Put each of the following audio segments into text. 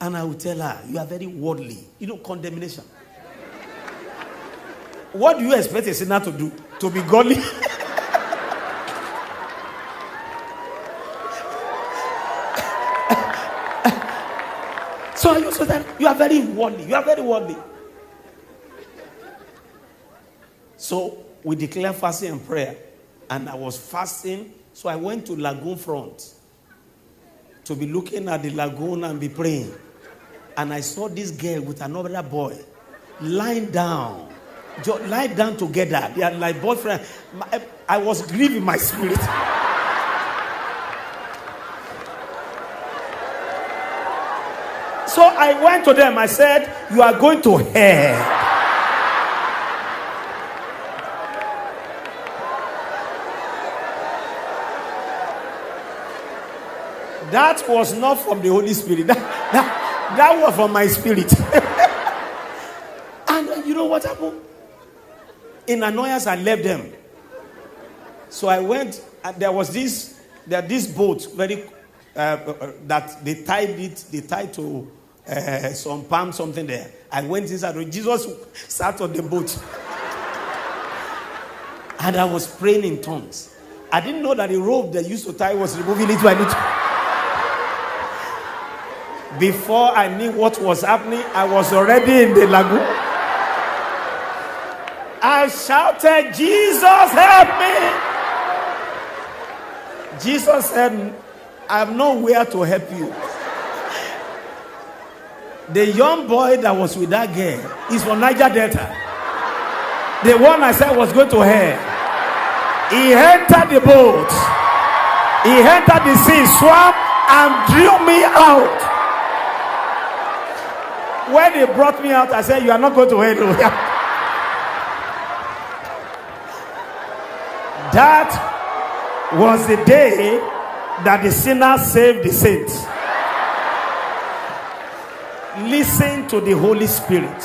And I will tell her, you are very worldly. Condemnation. What do you expect a sinner to do? To be godly? So I used to tell her, you are very worldly. You are very worldly. So we declare fasting and prayer. And I was fasting. So I went to Lagoon Front to be looking at the lagoon and be praying. And I saw this girl with another boy lying down. Lie down together. They are like boyfriend. I was grieving my spirit. So I went to them. I said, you are going to hell. That was not from the Holy Spirit. That was from my spirit. And you know what happened? In annoyance, I left them. So I went, and there was this boat, that they tied to some palm something there. I went inside. Jesus sat on the boat. And I was praying in tongues. I didn't know that the rope they used to tie was removing it by little. Before I knew what was happening, I was already in the lagoon. I shouted, Jesus, help me. Jesus said, I have nowhere to help you. The young boy that was with that girl is from Niger Delta. The one I said was going to hell. He entered the boat. He entered the sea, swam, and drew me out. When they brought me out, I said, you are not going to hell. That was the day that the sinner saved the saints. Listen to the Holy Spirit.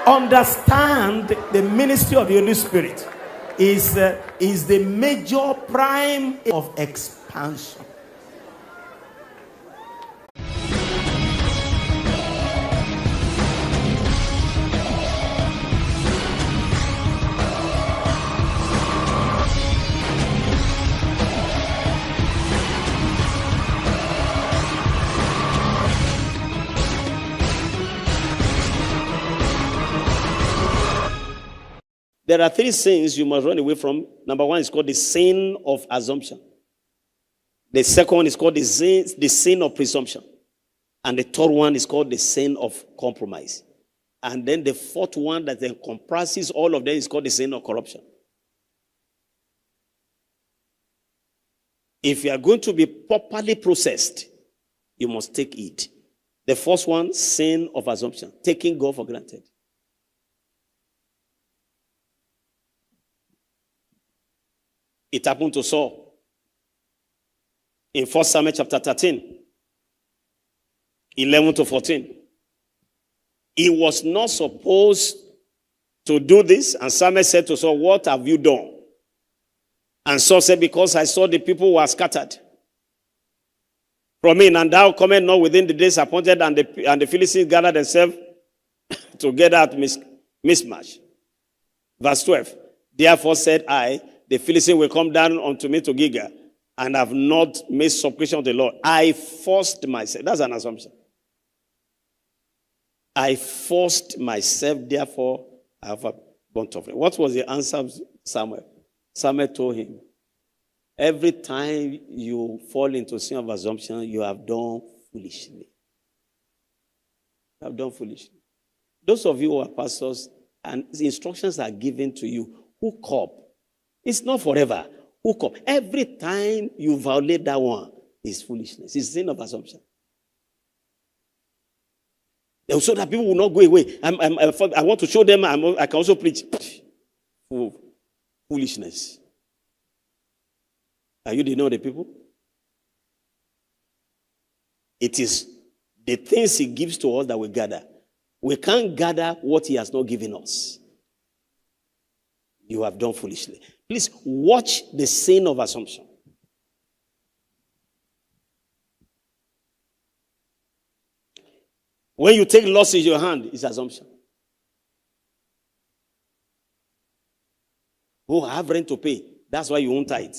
Understand the ministry of the Holy Spirit is the major prime of expansion. There are three sins you must run away from. Number one is called the sin of assumption. The second one is called the sin of presumption. And the third one is called the sin of compromise. And then the fourth one that comprises all of them is called the sin of corruption. If you are going to be properly processed, you must take it. The first one, sin of assumption, taking God for granted. It happened to Saul in 1 Samuel chapter 13, 11 to 14. He was not supposed to do this. And Samuel said to Saul, what have you done? And Saul said, because I saw the people were scattered from me, and thou comest not within the days appointed, and the Philistines gathered themselves together at mismatch. Verse 12. Therefore said I, the Philistines will come down unto me to Gilgal, and have not made supplication of the Lord. I forced myself. That's an assumption. I forced myself, therefore I have a burnt offering. What was the answer of Samuel? Samuel told him, every time you fall into sin of assumption, you have done foolishly. You have done foolishly. Those of you who are pastors, and instructions are given to you, hook up. It's not forever. Hook up. Every time you violate that one, it's foolishness. It's sin of assumption. So that people will not go away. I want to show them I can also preach. Foolishness. Are you the know the people? It is the things he gives to us that we gather. We can't gather what he has not given us. You have done foolishly. Please watch the sin of assumption. When you take loss in your hand, it's assumption. Oh, I have rent to pay. That's why you won't tithe.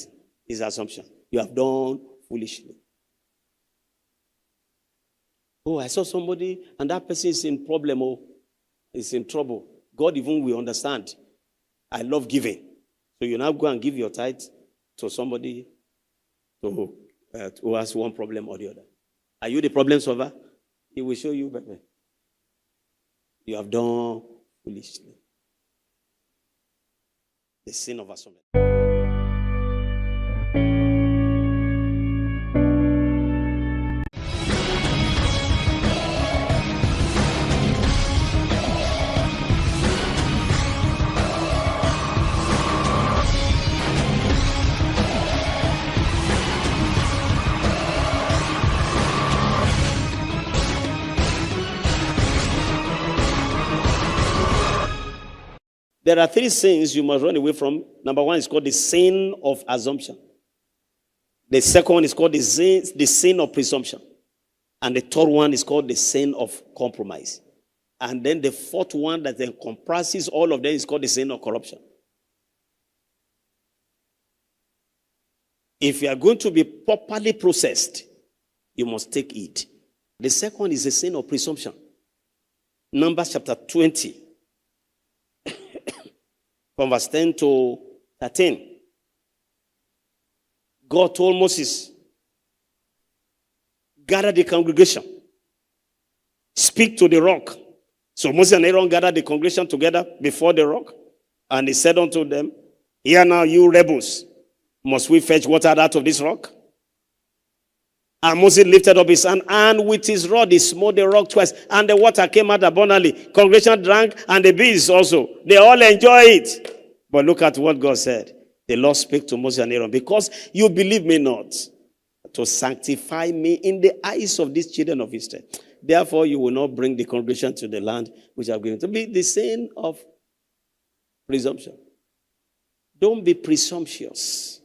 It's assumption. You have done foolishly. Oh, I saw somebody and that person is in problem. Oh, is in trouble. God even will understand. I love giving. So you now go and give your tithe to somebody who has one problem or the other. Are you the problem solver? He will show you better. You have done foolishly. The sin of assumption. There are three sins you must run away from. Number one is called the sin of assumption. The second one is called the sin of presumption. And the third one is called the sin of compromise. And then the fourth one that encompasses all of them is called the sin of corruption. If you are going to be properly processed, you must take it. The second is the sin of presumption. Numbers chapter 20. From verse 10 to 13. God told Moses, gather the congregation. Speak to the rock. So Moses and Aaron gathered the congregation together before the rock. And he said unto them, hear now, you rebels, must we fetch water out of this rock? And Moses lifted up his hand, and with his rod he smote the rock twice, and the water came out abundantly. Congregation drank, and the beasts also. They all enjoy it. But look at what God said. The Lord spake to Moses and Aaron, because you believe me not, to sanctify me in the eyes of these children of Israel. Therefore, you will not bring the congregation to the land which I have given to be the sin of presumption. Don't be presumptuous.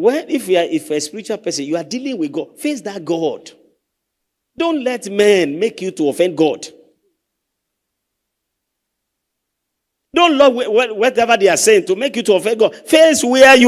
If you're a spiritual person, you are dealing with God. Face that God. Don't let men make you to offend God. Don't love whatever they are saying to make you to offend God. Face where you are.